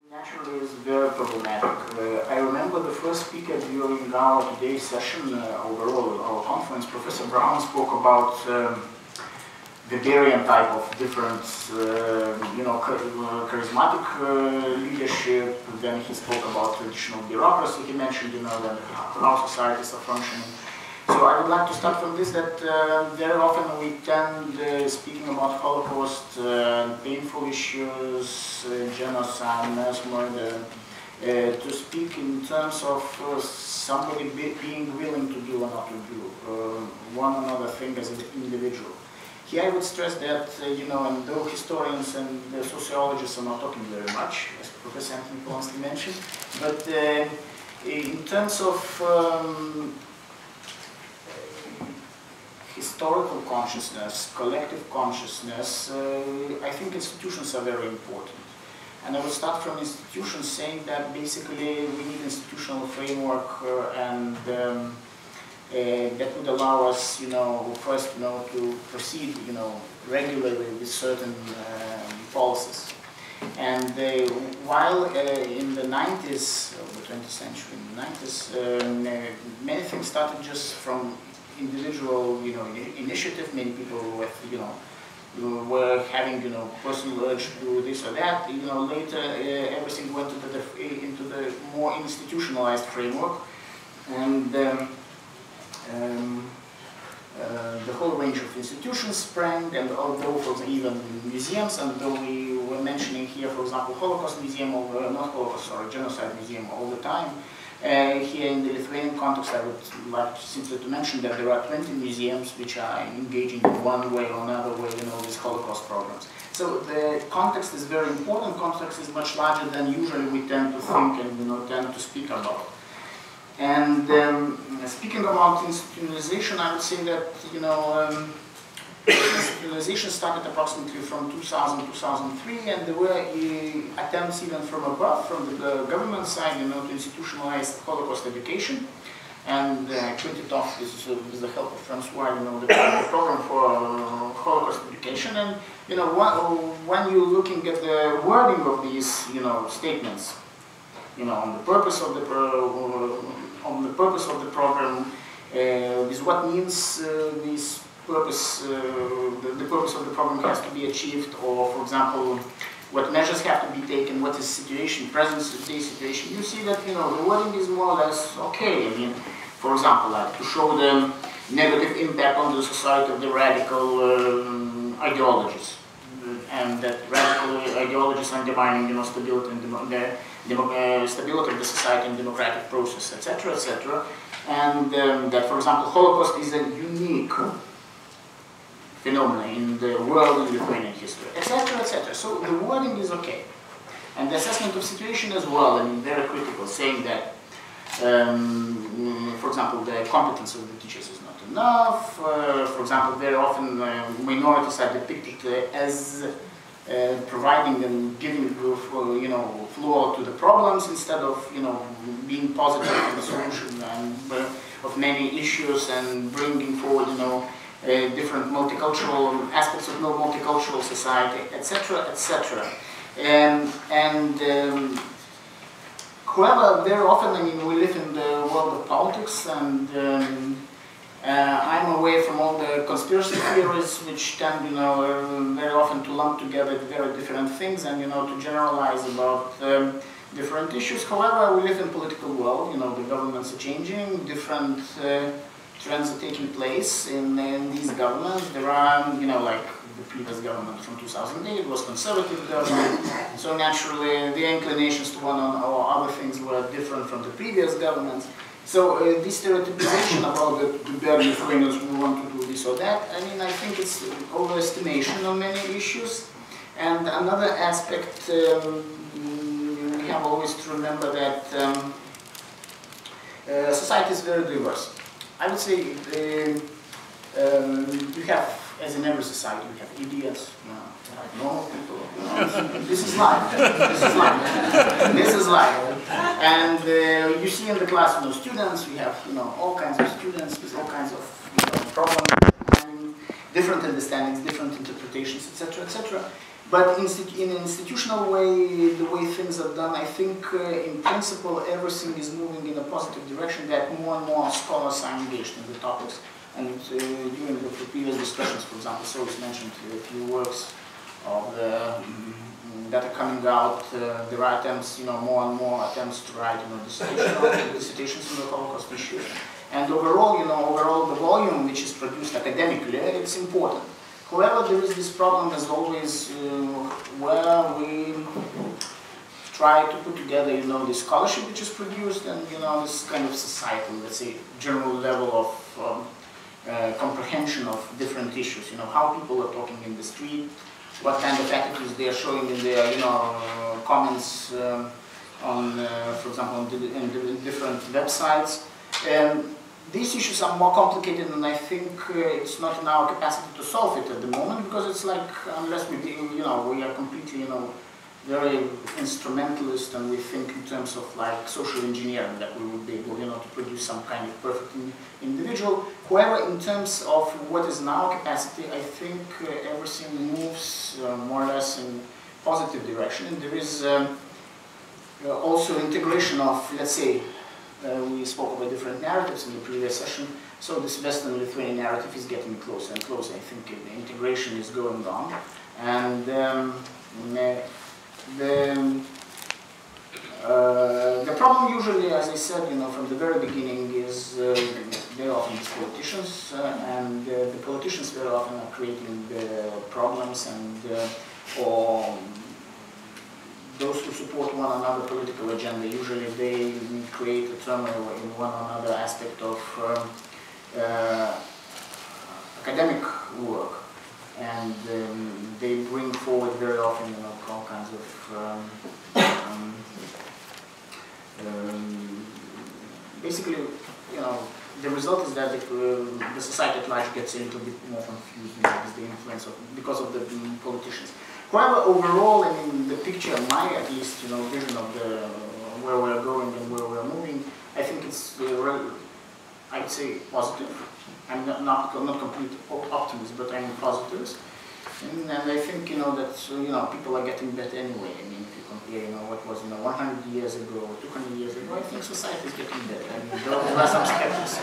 Naturally, is very problematic. I remember the first speaker during our today's session, overall our conference, Professor Brown, spoke about Weberian type of different, charismatic leadership. Then he spoke about traditional bureaucracy. He mentioned, how societies are functioning. So I would like to start from this, that very often we tend, speaking about Holocaust, painful issues, genocide, mass murder, to speak in terms of somebody being willing to do or not to do one another thing as an individual. Here I would stress that, and though historians and sociologists are not talking very much, as Professor Anthony Polonsky mentioned, but in terms of historical consciousness, collective consciousness, I think institutions are very important. And I will start from institutions saying that basically we need institutional framework and that would allow us, first, to proceed, regularly with certain policies. And while in the 90s, of the 20th century, in the 90s, many things started just from individual, initiative. Many people with, were having, personal urge to do this or that. Later everything went into the more institutionalized framework, and the whole range of institutions sprang. And although, for example, even museums, and though we were mentioning here, for example, Holocaust Museum, or not Holocaust, sorry, Genocide Museum all the time. Here in the Lithuanian context, I would like simply to mention that there are 20 museums which are engaging in one way or another way in all these Holocaust programs. So the context is very important. Context is much larger than usually we tend to think and tend to speak about. And speaking about institutionalization, I would say that institutionalization started approximately from 2000-2003, and there were attempts even from above, from the government side, to institutionalize Holocaust education. And printed off this with the help of Francois, the program for Holocaust education. And when you're looking at the wording of these, statements, on the purpose of the program, is what means this. The purpose of the program has to be achieved, or, for example, what measures have to be taken, what is situation, present day situation. You see that the wording is more or less okay. For example, like to show the negative impact on the society of the radical ideologies, and that radical ideologies undermining stability and stability of the society and democratic process, etc., etc. And that, for example, Holocaust is a unique phenomena in the world in Lithuanian history, etc., etc. So the wording is okay. And the assessment of situation as well, very critical, saying that, for example, the competence of the teachers is not enough. For example, very often minorities are depicted as providing and giving floor to the problems instead of being positive in the solution and of many issues, and bringing forward different multicultural aspects of multicultural society, etc., etc. However, very often, we live in the world of politics, and I'm away from all the conspiracy theories which tend, very often to lump together very different things and, to generalize about different issues. However, we live in political world. The governments are changing, different trends are taking place in these governments. There are, like the previous government from 2008 was conservative government, so naturally the inclinations to one or other things were different from the previous governments. So this stereotypization about the bad Lithuanians who want to do this or that, I think it's overestimation on many issues. And another aspect, we have always to remember that society is very diverse. I would say we have, as in every society, we have idiots, like normal people. This is life. This is life. This is life. And you see in the class, students. We have, all kinds of students with all kinds of problems, and different understandings, different interpretations, etc., etc. But in an institutional way, the way things are done, I think in principle everything is moving in a positive direction, that more and more scholars are engaged in the topics. And during the previous discussions, for example, so it's mentioned a few works of the, that are coming out. There are attempts, more and more attempts to write, dissertations on the Holocaust issues. And overall, overall the volume which is produced academically, it's important. However, there is this problem, as always, where we try to put together, the scholarship which is produced, and this kind of societal, let's say, general level of comprehension of different issues. How people are talking in the street, what kind of attitudes they are showing in their, comments on, for example, in different websites. These issues are more complicated, and I think it's not in our capacity to solve it at the moment, because it's like, unless we, we are completely, very instrumentalist, and we think in terms of like social engineering, that we would be able, to produce some kind of perfect individual. However, in terms of what is in our capacity, I think everything moves more or less in positive direction, and there is also integration of, let's say, we spoke about different narratives in the previous session, so this Western Lithuanian narrative is getting closer and closer. I think the integration is going on, and the problem usually, as I said, from the very beginning, is very often these politicians, and the politicians very often are creating the problems, and or those who support one another political agenda, usually they create a turmoil in one another aspect of academic work, and they bring forward very often, all kinds of basically, the result is that the society at large gets a little bit more confused with the influence of, because of the politicians. However, overall, in the picture, at least, vision of where we're going and where we're moving, I think it's, I would say, positive. I'm not complete optimist, but I'm positive. And I think, that, people are getting better anyway. I mean, if you compare, what was, 100 years ago, 200 years ago, I think society is getting better. I mean, there are some skeptics,